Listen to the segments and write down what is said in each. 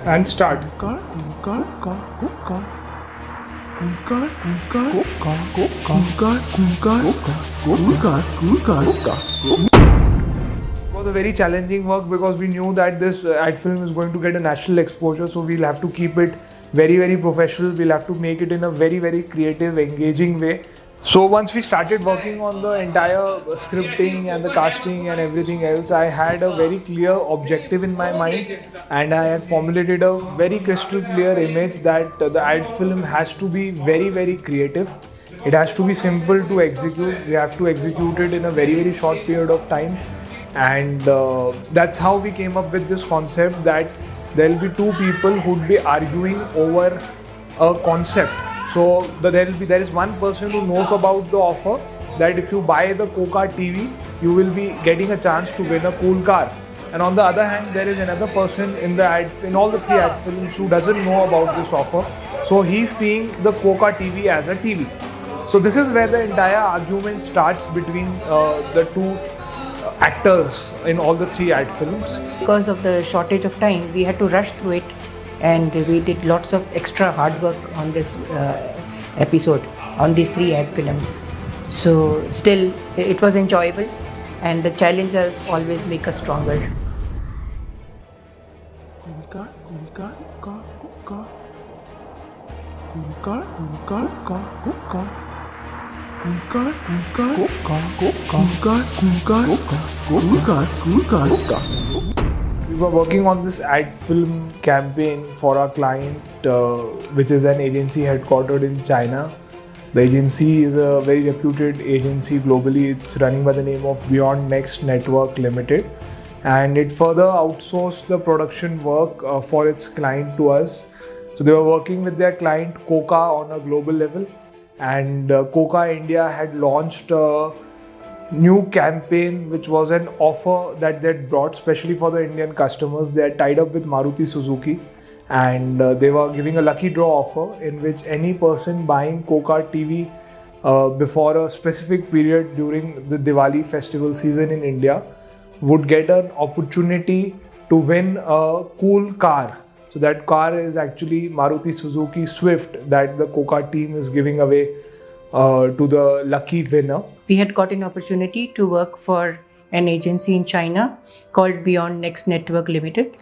And start. It was a very challenging work because we knew that this ad film is going to get a national exposure, so we'll have to keep it very, very professional. We'll have to make it in a very, very creative, engaging way. So once we started working on the entire scripting and the casting and everything else, I had a very clear objective in my mind, and I had formulated a very crystal clear image that the ad film has to be very, very creative. It has to be simple to execute. We have to execute it in a very, very short period of time. And that's how we came up with this concept that there will be two people who would be arguing over a concept. So there is one person who knows about the offer that if you buy the Coca TV, you will be getting a chance to win a cool car. And on the other hand, there is another person in all the three ad films who doesn't know about this offer. So he's seeing the Coca TV as a TV. So this is where the entire argument starts between the two actors in all the three ad films. Because of the shortage of time, we had to rush through it, and we did lots of extra hard work on this episode, on these three ad films. So still, it was enjoyable, and the challenges always make us stronger. We were working on this ad film campaign for our client, which is an agency headquartered in China. The agency is a very reputed agency globally. It's running by the name of Beyond Next Network Limited, and it further outsourced the production work for its client to us. So they were working with their client Coca on a global level, and Coca India had launched a new campaign which was an offer that they had brought specially for the Indian customers. They had tied up with Maruti Suzuki, and they were giving a lucky draw offer in which any person buying Coca TV before a specific period during the Diwali festival season in India would get an opportunity to win a cool car. So that car is actually Maruti Suzuki Swift that the Coca team is giving away to the lucky winner. We had got an opportunity to work for an agency in China called Beyond Next Network Limited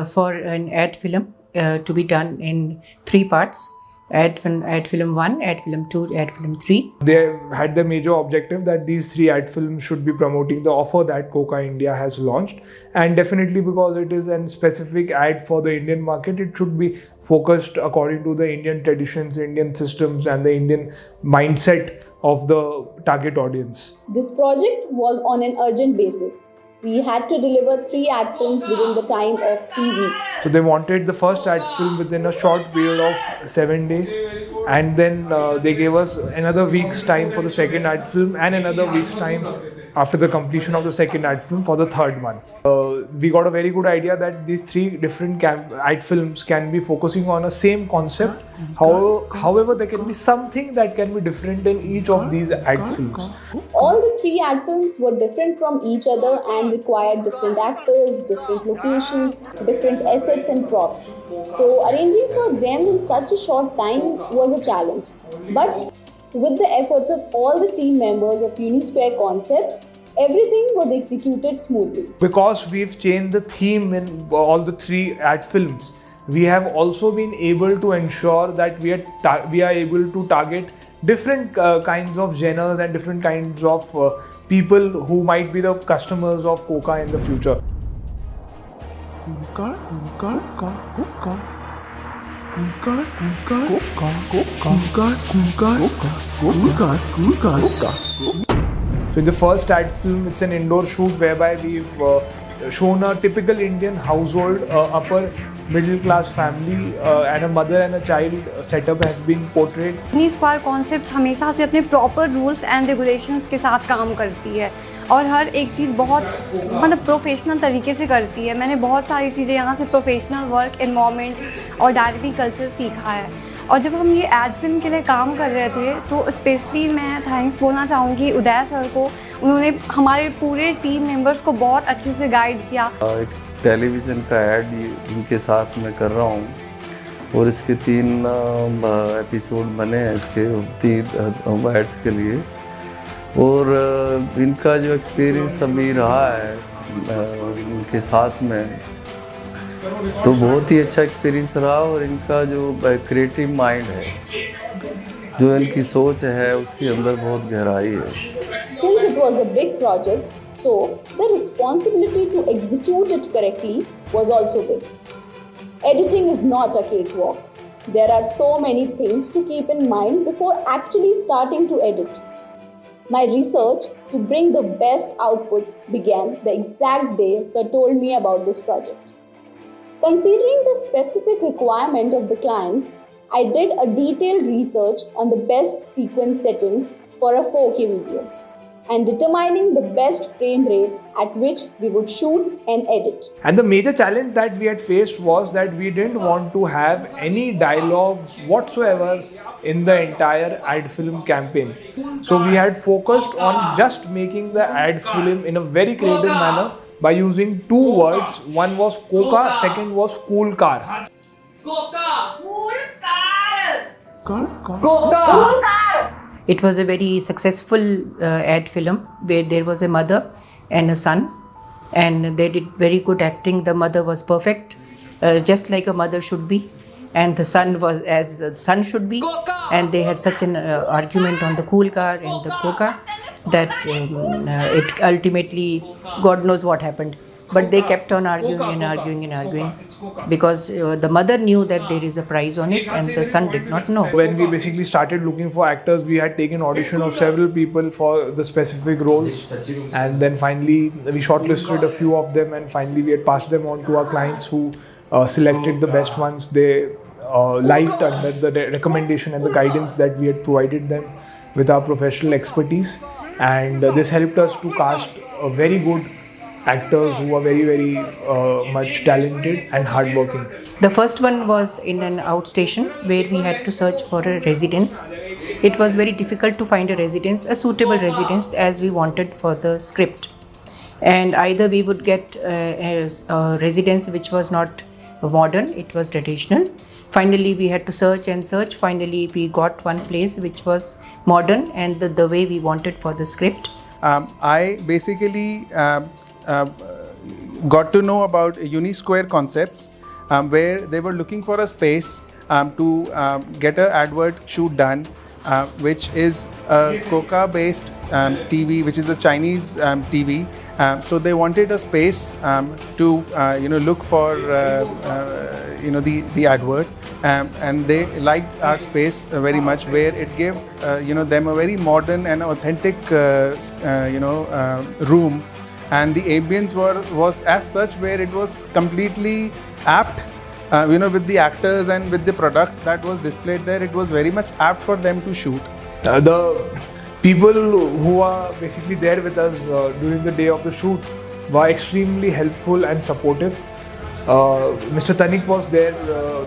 for an ad film to be done in 3 parts. Ad film 1, ad film 2, ad film 3. They had the major objective that these 3 ad films should be promoting the offer that Coca India has launched, and definitely because it is a specific ad for the Indian market, it should be focused according to the Indian traditions, Indian systems and the Indian mindset of the target audience. This project was on an urgent basis. We had to deliver 3 ad films within the time of 3 weeks. So they wanted the first ad film within a short period of 7 days, and then they gave us another week's time for the second ad film and another week's time after the completion of the second ad film for the third one. We got a very good idea that these 3 different ad films can be focusing on a same concept. However, there can be something that can be different in each of these ad films. All the 3 ad films were different from each other and required different actors, different locations, different assets and props. So arranging for them in such a short time was a challenge. But with the efforts of all the team members of Unisquare Concepts, everything was executed smoothly. Because we've changed the theme in all the 3 ad films, we have also been able to ensure that we are able to target different kinds of genres and different kinds of people who might be the customers of Coca in the future. So in the first ad film, it's an indoor shoot whereby we've shown a typical Indian household, upper middle class family, and a mother and a child setup has been portrayed. Unisquare concepts हमेशा से अपने proper rules and regulations के साथ काम करती है और हर एक चीज़ बहुत मतलब प्रोफेशनल तरीके से करती है। मैंने बहुत सारी चीज़ें यहाँ से प्रोफेशनल वर्क, एनवायरनमेंट और डायरेक्टिंग कल्चर सीखा है और जब हम ये एड फिल्म के लिए काम कर रहे थे तो स्पेशली मैं थैंक्स बोलना चाहूँगी उदय सर को। उन्होंने हमारे पूरे टीम मेंबर्स को बहुत अच्छे से गाइड किया। एक टेलीविज़न का ऐड इनके साथ मैं कर रहा हूँ और इसके 3 एपिसोड बने हैं, इसके 3 एड्स के लिए। और इनका जो एक्सपीरियंस अभी रहा है इनके साथ में, तो बहुत ही अच्छा एक्सपीरियंस रहा। और इनका जो क्रिएटिव माइंड है, जो इनकी सोच है, उसके अंदर बहुत गहराई है। Since it was a big project, so the responsibility to execute it correctly was also big. Editing is not a cakewalk. There are so many things to keep in mind before actually starting to edit. My research to bring the best output began the exact day Sir told me about this project. Considering the specific requirement of the clients, I did a detailed research on the best sequence settings for a 4K video and determining the best frame rate at which we would shoot and edit. And the major challenge that we had faced was that we didn't want to have any dialogues whatsoever in the entire ad film campaign. So we had focused on just making the ad film in a very creative manner by using 2 words. One was Coca, second was cool car. Coca! Cool car! Cool car! It was a very successful ad film where there was a mother and a son, and they did very good acting. The mother was perfect, just like a mother should be, and the son was as the son should be. And they had such an argument on the cool car and the Coca that it ultimately, God knows what happened. But they kept on arguing because the mother knew that there is a prize on it and the son did not know. When we basically started looking for actors, we had taken audition of several people for the specific roles, and then finally we shortlisted a few of them, and finally we had passed them on to our clients who selected the best ones they liked under the recommendation and the guidance that we had provided them with our professional expertise. And this helped us to cast a very good actors who are very much talented and hardworking. The first one was in an outstation where we had to search for a residence. It was very difficult to find a residence, a suitable residence as we wanted for the script. And either we would get a residence which was not modern, it was traditional. Finally, we had to search and search. Finally, we got one place which was modern and the way we wanted for the script. I basically got to know about Unisquare Concepts, where they were looking for a space to get an advert shoot done, which is a Coca-based TV, which is a Chinese TV. So they wanted a space to look for the advert, and they liked our space very much, where it gave them a very modern and authentic room. And the ambience was as such, where it was completely apt, with the actors and with the product that was displayed there. It was very much apt for them to shoot. The people who are basically there with us during the day of the shoot were extremely helpful and supportive. Mr. Tanik was there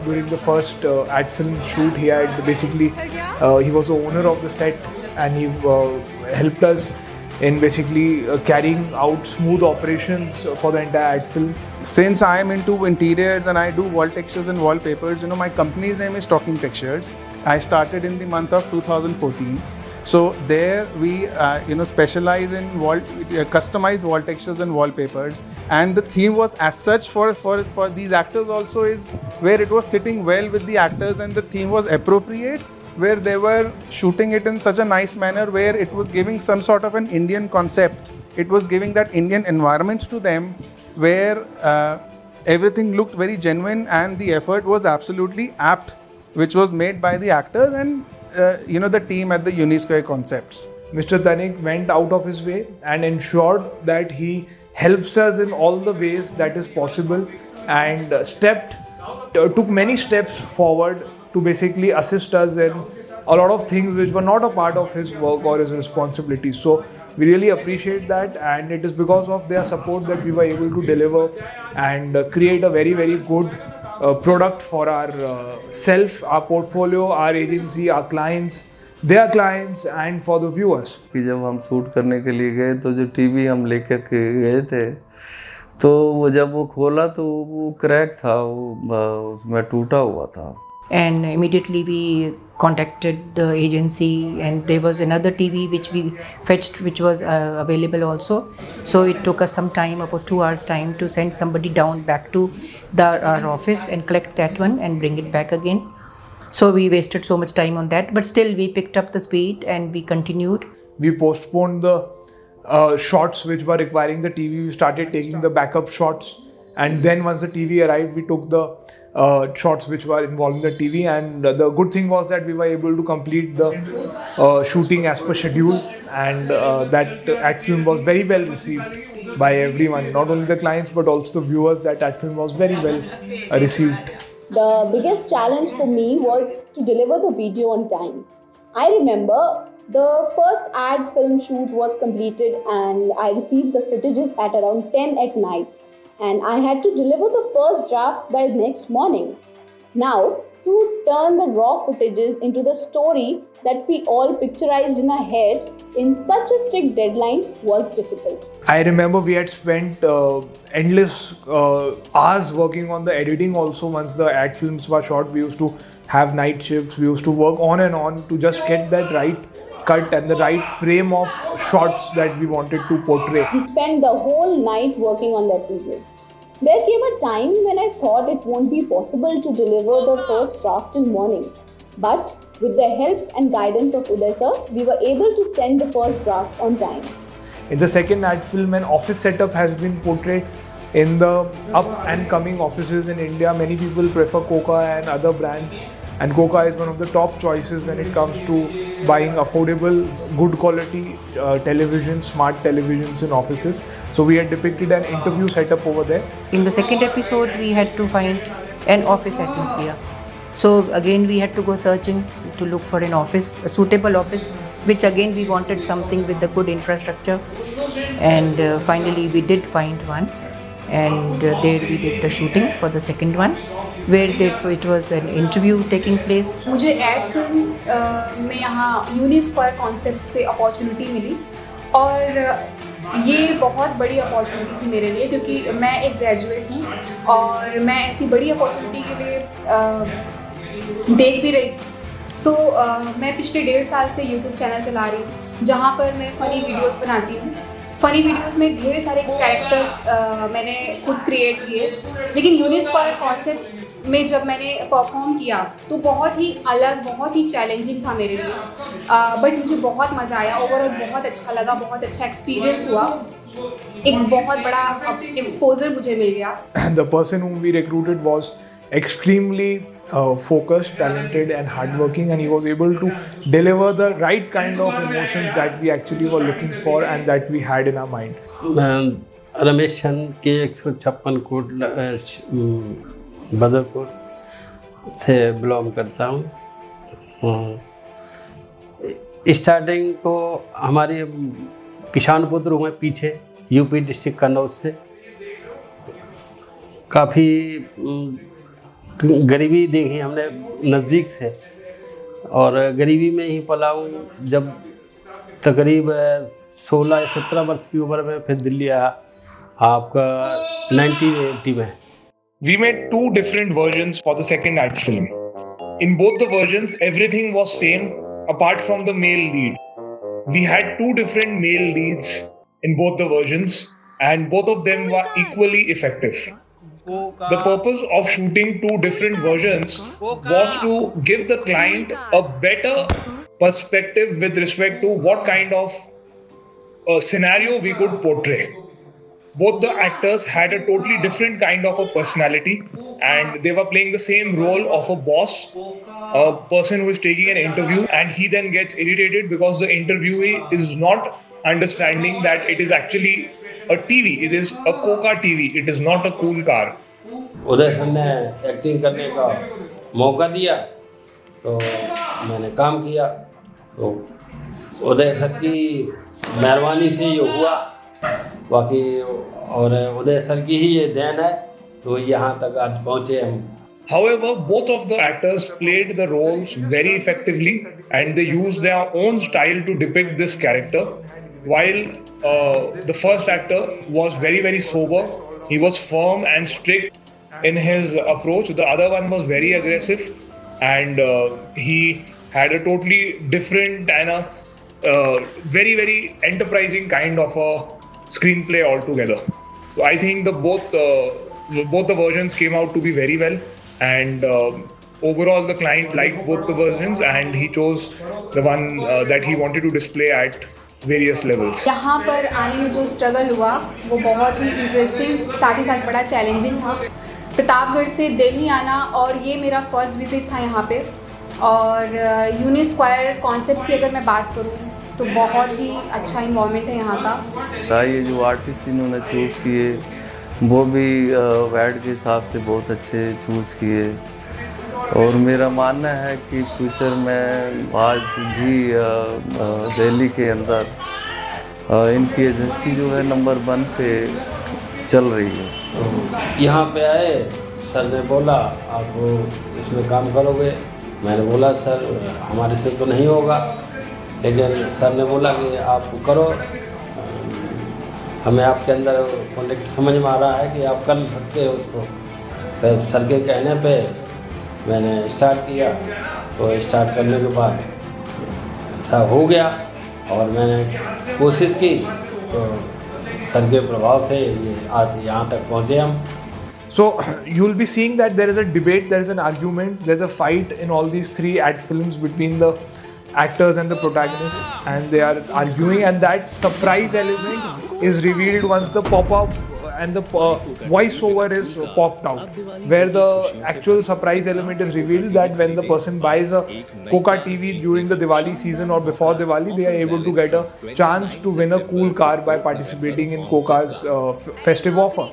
during the first ad film shoot. He had basically, he was the owner of the set, and he helped us in basically carrying out smooth operations for the entire ad film. Since I am into interiors and I do wall textures and wallpapers, my company's name is Talking Textures. I started in the month of 2014. So there we specialize in customized wall textures and wallpapers, and the theme was as such for these actors also is where it was sitting well with the actors, and the theme was appropriate, where they were shooting it in such a nice manner where it was giving some sort of an Indian concept. It was giving that Indian environment to them, where everything looked very genuine and the effort was absolutely apt, which was made by the actors and the team at the Unisquare Concepts. Mr. Tanik went out of his way and ensured that he helps us in all the ways that is possible, and took many steps forward to basically assist us in a lot of things which were not a part of his work or his responsibilities. So we really appreciate that, and it is because of their support that we were able to deliver and create a very good product for our self, our portfolio, our agency, our clients, their clients, and for the viewers. कि जब हम shoot करने के लिए गए तो जो TV हम लेकर के गए थे तो वो जब वो खोला तो वो क्रैक था, वो उसमें टूटा हुआ था. And immediately we contacted the agency, and there was another TV which we fetched, which was available also. So it took us some time, about 2 hours time, to send somebody down back to our office and collect that one and bring it back again. So we wasted so much time on that, but still we picked up the speed and we continued. We postponed the shots which were requiring the TV. We started taking the backup shots, and then once the TV arrived, we took the shots which were involving the TV. And the good thing was that we were able to complete the shooting as per schedule, and that ad film was very well received by everyone, not only the clients but also the viewers. That ad film was very well received. The biggest challenge for me was to deliver the video on time. I remember the first ad film shoot was completed and I received the footages at around 10 at night, and I had to deliver the first draft by next morning. Now, to turn the raw footages into the story that we all picturized in our head in such a strict deadline was difficult. I remember we had spent endless hours working on the editing also. Once the ad films were shot, we used to have night shifts. We used to work on and on to just get that right cut and the right frame of shots that we wanted to portray. We spent the whole night working on that video. There came a time when I thought it won't be possible to deliver the first draft till morning. But with the help and guidance of Uday sir, we were able to send the first draft on time. In the second ad film, an office setup has been portrayed in the up and coming offices in India. Many people prefer Coca and other brands, and Coca is one of the top choices when it comes to buying affordable, good quality television, smart televisions in offices. So we had depicted an interview setup over there. In the second episode, we had to find an office atmosphere. So again, we had to go searching to look for an office, a suitable office, which again we wanted something with the good infrastructure. And finally, we did find one, and there we did the shooting for the second one, where it was an interview taking place. मुझे ad film में यहाँ यूनिस्क्वायर concept से opportunity मिली, और ये बहुत बड़ी opportunity थी मेरे लिए, क्योंकि मैं एक ग्रेजुएट हूँ और मैं ऐसी बड़ी अपॉर्चुनिटी के लिए देख भी रही थी. सो मैं पिछले 1.5 साल से यूट्यूब चैनल चला रही हूँ, जहाँ पर मैं फ़नी वीडियोस बनाती हूँ. फ़नी वीडियोस में ढेर सारे कैरेक्टर्स मैंने खुद क्रिएट किए, लेकिन यूनिस्क्वायर कॉन्सेप्ट में जब मैंने परफॉर्म किया तो बहुत ही अलग, बहुत ही चैलेंजिंग था मेरे लिए. बट मुझे बहुत मज़ा आया, ओवरऑल बहुत अच्छा लगा, बहुत अच्छा एक्सपीरियंस हुआ, एक बहुत बड़ा एक्सपोजर मुझे मिल गया. The person whom we recruited was extremely focused, talented and hardworking, and he was able to deliver the right kind of emotions that we actually were looking for and that we had in our mind. Ramesh Chand के 156 coat Badarpur से belong करता हूँ. Starting को हमारे किसान पुत्र हुए पीछे यूपी डिस्ट्रिक्ट कन्नौज से. काफ़ी गरीबी देखी हमने नज़दीक से, और गरीबी में ही पला हूँ. जब तकरीब 16 या 17 वर्ष की उम्र में फिर दिल्ली आया, आपका 1980 में. We made 2 different versions for the second ad film. In both the versions, everything was same apart from the male lead. We had 2 different male leads in both the versions, and both of them were equally effective. The purpose of shooting 2 different versions was to give the client a better perspective with respect to what kind of scenario we could portray. Both the actors had a totally different kind of a personality, and they were playing the same role of a boss, a person who is taking an interview, and he then gets irritated because the interviewee is not understanding that it is actually a TV. It is a Coca TV. It is not a cool car. Uday sir ने acting करने का मौका दिया तो मैंने काम किया. तो उदय सर की मेहरबानी से ये हुआ बाकी, और उदय सर की ही ये देन है तो यहाँ तक आज पहुँचे हम. However, both of the actors played the roles very effectively and they used their own style to depict this character. While the first actor was very, very sober, he was firm and strict in his approach. The other one was very aggressive and he had a totally different and a very, very enterprising kind of a screenplay altogether. So I think both the versions came out to be very well, and overall the client liked both the versions, and he chose the one that he wanted to display at various levels. यहाँ पर आने में जो struggle हुआ वो बहुत ही interesting साथ ही साथ बड़ा चैलेंजिंग था। प्रतापगढ़ से दिल्ली आना और ये मेरा फर्स्ट विजिट था यहाँ पे, और यूनिस्क्वायर कॉन्सेप्ट्स की अगर मैं बात करूँ तो बहुत ही अच्छा इन्वॉल्वमेंट है यहाँ का। ये जो आर्टिस्ट इन्होंने चूज़ किए वो भी वैड के हिसाब से बहुत अच्छे चूज़ किए, और मेरा मानना है कि फ्यूचर में आज भी दिल्ली के अंदर इनकी एजेंसी जो है नंबर 1 पे चल रही है। यहाँ पे आए, सर ने बोला आप इसमें काम करोगे। मैंने बोला सर हमारे से तो नहीं होगा, लेकिन सर ने बोला कि आप करो, हमें आपके अंदर कॉन्टेक्ट समझ में आ रहा है कि आप कर सकते हो उसको। फिर सर के कहने पे मैंने स्टार्ट किया, तो स्टार्ट करने के बाद ऐसा हो गया और मैंने कोशिश की, तो सर के प्रभाव से ये आज यहाँ तक पहुँचे हम। So you'll be seeing that there is a debate, there is an argument, there's a fight in all these 3 ad films between the actors and the protagonists, and they are arguing, and that surprise element is revealed once the pop-up and the voiceover is popped out, where the actual surprise element is revealed that when the person buys a Coca TV during the Diwali season or before Diwali, they are able to get a chance to win a cool car by participating in Coca's festive offer.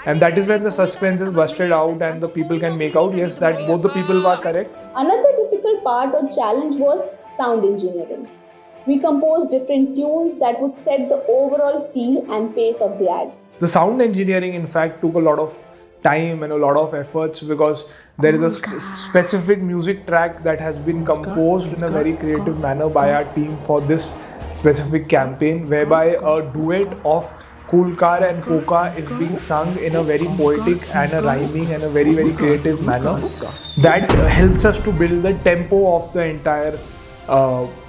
And that is when the suspense is busted out and the people can make out, yes, that both the people were correct. Another difficult part or challenge was sound engineering. We composed different tunes that would set the overall feel and pace of the ad. The sound engineering, in fact, took a lot of time and a lot of efforts, because there is a specific music track that has been composed in a very creative manner by our team for this specific campaign, whereby a duet of Cool Car and Coca is being sung in a very poetic and a rhyming and a very, very creative manner. That helps us to build the tempo of the entire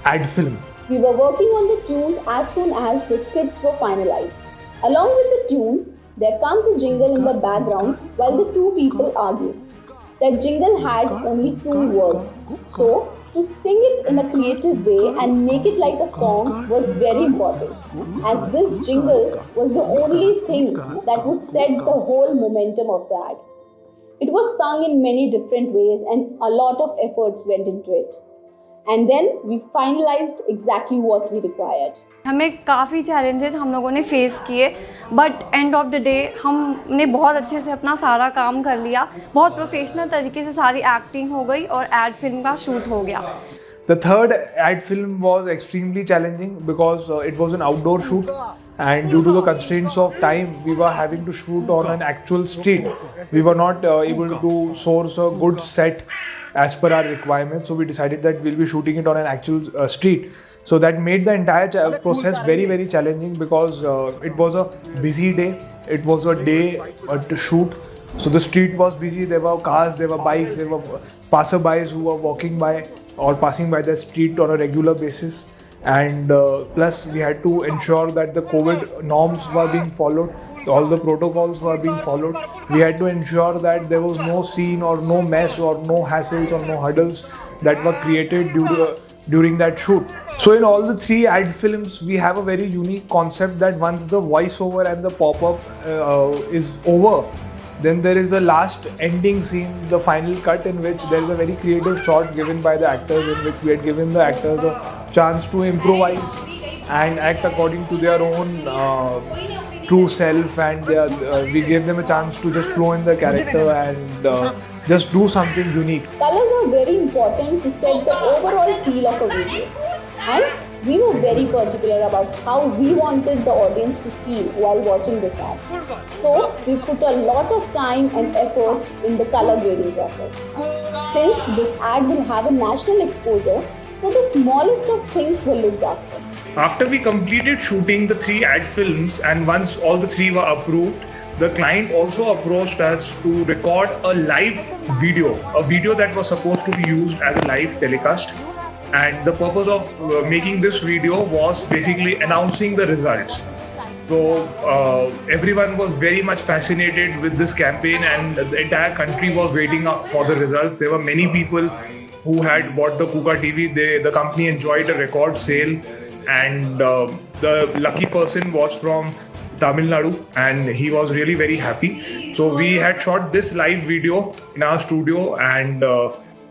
ad film. We were working on the tunes as soon as the scripts were finalized. Along with the tunes, there comes a jingle in the background while the 2 people argue. That jingle had only 2 words. So, to sing it in a creative way and make it like a song was very important, as this jingle was the only thing that would set the whole momentum of the ad. It was sung in many different ways and a lot of efforts went into it. And then we finalized exactly what we required. हमें काफ़ी challenges हम लोगों ने face किए, but end of the day हमने बहुत अच्छे से अपना सारा काम कर लिया। बहुत प्रोफेशनल तरीके से सारी एक्टिंग हो गई और एड फिल्म का शूट हो गया। The third ad film was extremely challenging because it was an outdoor shoot, and due to the constraints of time, we were having to shoot on an actual street. We were not able to source a good set as per our requirements, so we decided that we'll be shooting it on an actual street. So that made the entire process very, very challenging, because it was a busy day. It was a day to shoot. So the street was busy. There were cars, there were bikes, there were passerbys who were walking by or passing by the street on a regular basis. And plus we had to ensure that the COVID norms were being followed. All the protocols were being followed. We had to ensure that there was no scene or no mess or no hassles or no hurdles that were created during that shoot. So in all the 3 ad films, we have a very unique concept that once the voiceover and the pop-up is over, then there is a last ending scene, the final cut, in which there is a very creative shot given by the actors, in which we had given the actors a chance to improvise and act according to their own true self, and we gave them a chance to just flow in the character and just do something unique. Colors are very important to set the overall feel of a video. And we were very particular about how we wanted the audience to feel while watching this ad. So we put a lot of time and effort in the color grading process. Since this ad will have a national exposure, so the smallest of things were looked after. After we completed shooting the 3 ad films and once all the 3 were approved, the client also approached us to record a live video, a video that was supposed to be used as a live telecast. And the purpose of making this video was basically announcing the results. So everyone was very much fascinated with this campaign and the entire country was waiting up for the results. There were many people who had bought the KUKA TV. The company enjoyed a record sale, and the lucky person was from Tamil Nadu and he was really very happy. So we had shot this live video in our studio, and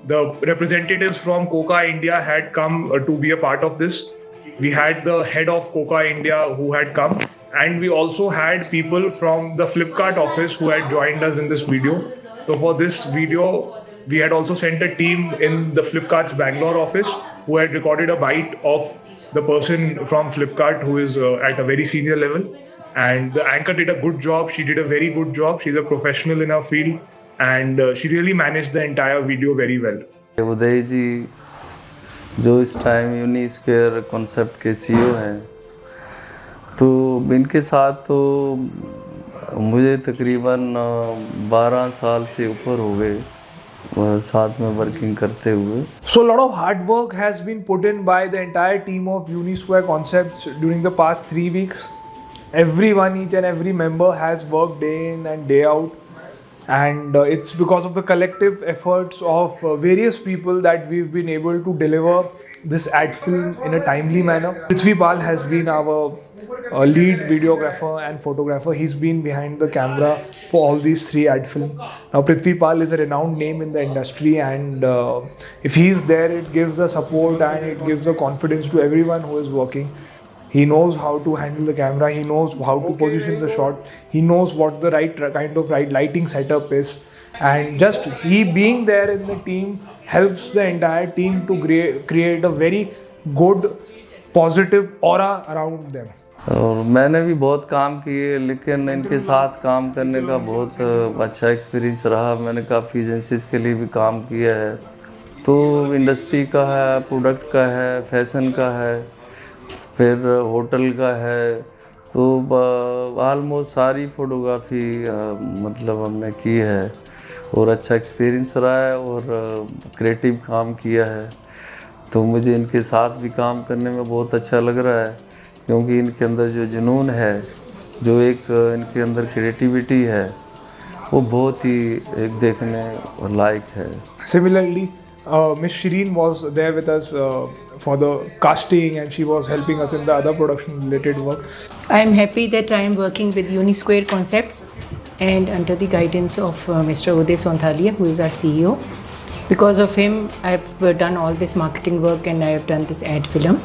the representatives from KUKA India had come to be a part of this. We had the head of KUKA India who had come, and we also had people from the Flipkart office who had joined us in this video. So for this video, we had also sent a team in the Flipkart's Bangalore office who had recorded a bite of the person from Flipkart who is at a very senior level. And the anchor did a good job. She did a very good job. She's a professional in her field, and she really managed the entire video very well. उदय जी जो इस time यूनिस्क्वायर concept के CEO हैं, तो इनके साथ तो मुझे तकरीबन 12 साल से ऊपर हो गए साथ में वर्किंग करते हुए. So a lot of hard work has been put in by the entire team of Unisquare Concepts during the past 3 weeks. Everyone, each and every member has worked day in and day out, and it's because of the collective efforts of various people that we've been able to deliver this ad film in a timely manner. Prithvi Pal has been our lead videographer and photographer. He's been behind the camera for all these 3 ad films. Now Prithvi Pal is a renowned name in the industry, and if he's there, it gives a support and it gives a confidence to everyone who is working. He knows how to handle the camera, he knows how to position the shot, he knows what the right kind of lighting setup is, and just he being there in the team helps the entire team to create a very good positive aura around them. और मैंने भी बहुत काम किए, लेकिन इनके साथ काम करने का बहुत अच्छा एक्सपीरियंस रहा. मैंने काफ़ी एजेंसीज के लिए भी काम किया है, तो इंडस्ट्री का है, प्रोडक्ट का है, फैशन का है, फिर होटल का है, तो ऑलमोस्ट सारी फोटोग्राफी मतलब हमने की है और अच्छा एक्सपीरियंस रहा है और क्रिएटिव काम किया है. तो मुझे इनके साथ भी काम करने में बहुत अच्छा लग रहा है, क्योंकि इनके अंदर जो जुनून है, जो एक इनके अंदर क्रिएटिविटी है, वो बहुत ही एक देखने लायक है. Similarly, Miss Shireen was there with us for the casting, and she was helping us in the other production related work. I am happy that I am working with Unisquare Concepts and under the guidance of Mr. Uday Sonthalia, who is our CEO. Because of him, I have done all this marketing work and I have done this ad film.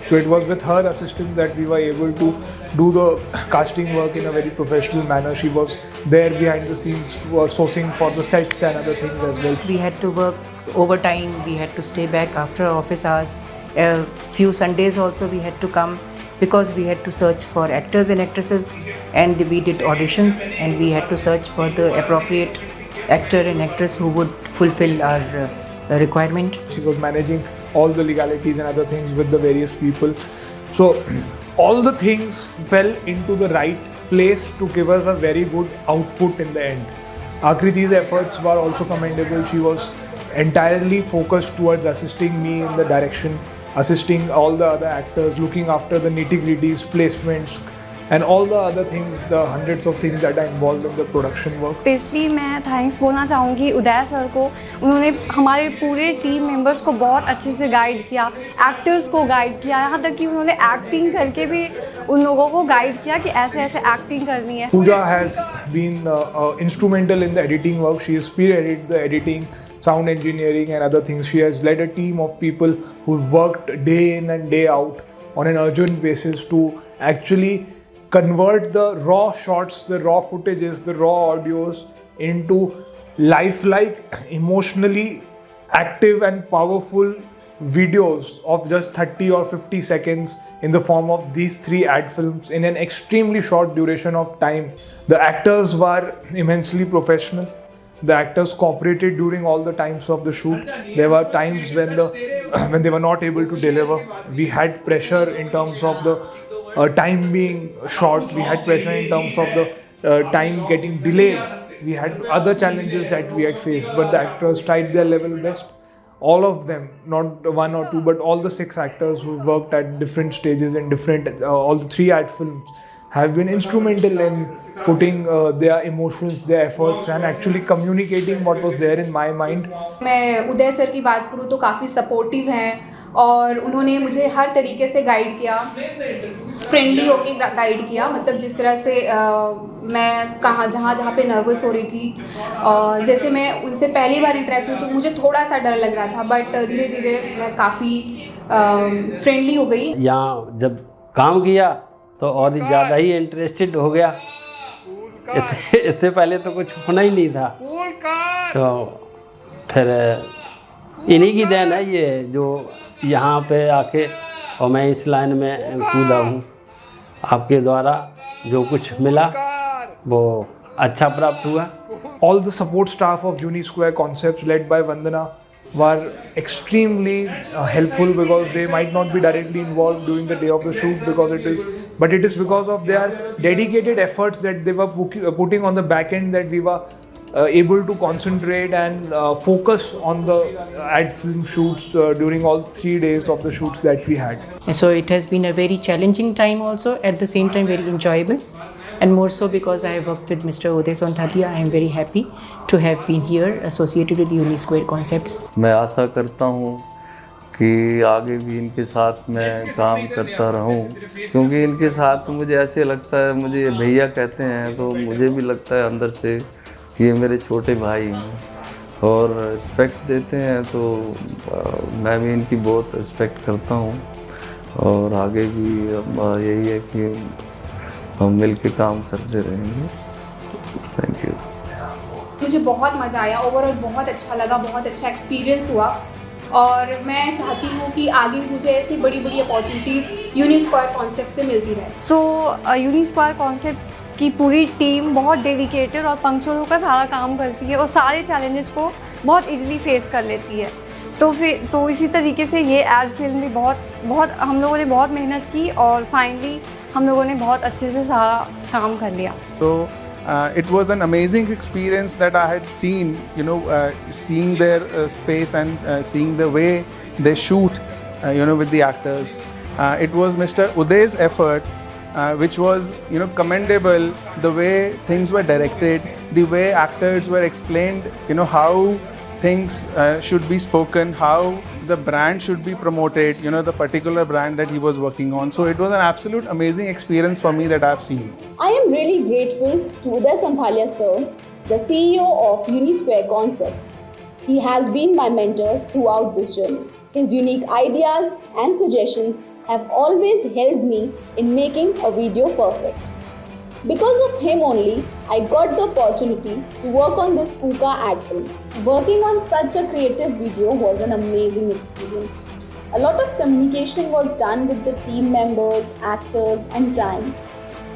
So it was with her assistance that we were able to do the casting work in a very professional manner. She was there behind the scenes, sourcing for the sets and other things as well. We had to work overtime, we had to stay back after office hours. A few Sundays also we had to come, because we had to search for actors and actresses, and we did auditions, and we had to search for the appropriate actor and actress who would fulfill our requirement. She was managing all the legalities and other things with the various people. So all the things fell into the right place to give us a very good output in the end. Akriti's efforts were also commendable. She was entirely focused towards assisting me in the direction, assisting all the other actors, looking after the nitty-gritties, placements, and all the other things, the hundreds of things that are involved in the production work. Specially मैं thanks बोलना चाहूँगी उदय sir को. उन्होंने हमारे पूरे team members को बहुत अच्छे से गाइड किया, एक्टर्स को गाइड किया, यहाँ तक कि उन्होंने एक्टिंग करके भी उन लोगों को गाइड किया कि ऐसे ऐसे एक्टिंग करनी है. Pooja has been instrumental in the editing work. She has spearheaded the editing, sound engineering and other things. She has led a team of people who've worked day in and day out on an urgent basis to actually convert the raw shots, the raw footages, the raw audios into lifelike, emotionally active and powerful videos of just 30 or 50 seconds in the form of these 3 ad films in an extremely short duration of time. The actors were immensely professional. The actors cooperated during all the times of the shoot. There were times when when they were not able to deliver. We had pressure in terms of the time being short. We had pressure in terms of the time getting delayed. We had other challenges that we had faced, but the actors tried their level best. All of them, not 1 or 2, but all the 6 actors who worked at different stages in different, all the 3 ad films, have been instrumental in putting their emotions, their efforts, and actually communicating what was there in my mind. मैं उदय sir की बात करूँ तो काफ़ी supportive हैं और उन्होंने मुझे हर तरीके से गाइड किया, फ्रेंडली होके गाइड किया। मतलब जिस तरह से मैं जहाँ पे नर्वस हो रही थी और जैसे मैं उनसे पहली बार इंटरेक्ट हुई तो मुझे थोड़ा सा डर लग रहा था, बट धीरे धीरे मैं काफ़ी फ्रेंडली हो गई। यहाँ जब काम किया तो और ही ज़्यादा ही इंटरेस्टेड हो गया। इससे पहले तो कुछ होना ही नहीं था, तो फिर इन्हीं की देन है ये जो यहाँ पे आके और मैं इस लाइन में कूदा हूँ। आपके द्वारा जो कुछ मिला वो अच्छा प्राप्त हुआ। All the support staff of Unisquare Concepts led by Vandana were extremely helpful because they might not be directly involved during the day of the shoot but it is because of their dedicated efforts that they were putting on the back end that we were able to concentrate and focus on the ad film shoots during all 3 days of the shoots that we had. And so it has been a very challenging time also, at the same time very enjoyable. And more so because I have worked with Mr. Uday Sonthalia, I am very happy to have been here associated with Unisquare Concepts. मैं आशा करता हूँ कि आगे भी इनके साथ मैं काम करता रहूँ, क्योंकि इनके साथ मुझे ऐसे लगता है, मुझे ये भैया कहते हैं तो मुझे भी लगता है अंदर से कि ये मेरे छोटे भाई हैं और रिस्पेक्ट देते हैं, तो मैं भी इनकी बहुत रिस्पेक्ट करता हूँ और आगे भी यही है कि हम मिल के काम करते रहेंगे। Thank you. मुझे बहुत मज़ा आया, ओवरऑल बहुत अच्छा लगा, बहुत अच्छा एक्सपीरियंस हुआ और मैं चाहती हूँ कि आगे भी मुझे ऐसी बड़ी बड़ी अपॉर्चुनिटीज़ यूनिस्क्वायर कॉन्सेप्ट से मिलती रहे। सो यूनिस्क्वायर कॉन्सेप्ट्स की पूरी टीम बहुत डेडिकेटेड और पंक्चुअल होकर सारा काम करती है और सारे चैलेंजेस को बहुत इजीली फेस कर लेती है। तो इसी तरीके से ये एड फिल्म भी बहुत हम लोगों ने बहुत मेहनत की और फाइनली हम लोगों ने बहुत अच्छे से सारा काम कर लिया। So it was an amazing experience that I had seen, seeing their space and seeing the way they shoot, with the actors. It was Mr. Uday's effort, which was, commendable. The way things were directed, the way actors were explained, how things should be spoken, how the brand should be promoted, the particular brand that he was working on. So it was an absolute amazing experience for me that I've seen. I am really grateful to Uday Sonthalia sir, the CEO of Unisquare Concepts. He has been my mentor throughout this journey. His unique ideas and suggestions have always helped me in making a video perfect. Because of him only, I got the opportunity to work on this KUKA ad film. Working on such a creative video was an amazing experience. A lot of communication was done with the team members, actors and clients.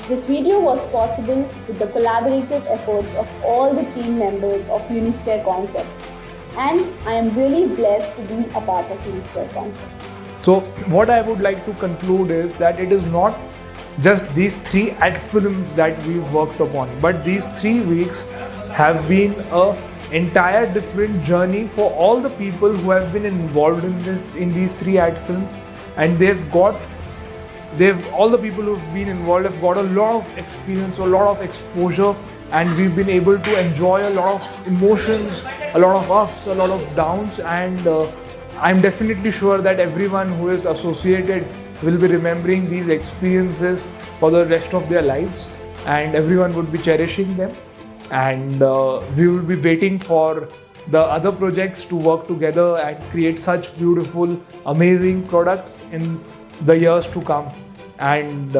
This video was possible with the collaborative efforts of all the team members of Unisquare Concepts. And I am really blessed to be a part of Unisquare Concepts. So what I would like to conclude is that it is not just these 3 ad films that we've worked upon, but these 3 weeks have been an entire different journey for all the people who have been involved in these 3 ad films, and all the people who've been involved have got a lot of experience, a lot of exposure, and we've been able to enjoy a lot of emotions, a lot of ups, a lot of downs, and I'm definitely sure that everyone who is associated will be remembering these experiences for the rest of their lives, and everyone would be cherishing them, and we will be waiting for the other projects to work together and create such beautiful, amazing products in the years to come. And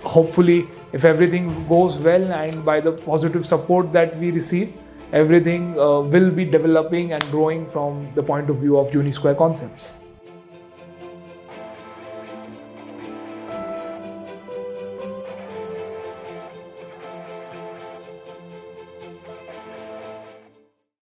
hopefully, if everything goes well and by the positive support that we receive, everything will be developing and growing from the point of view of Unisquare Concepts.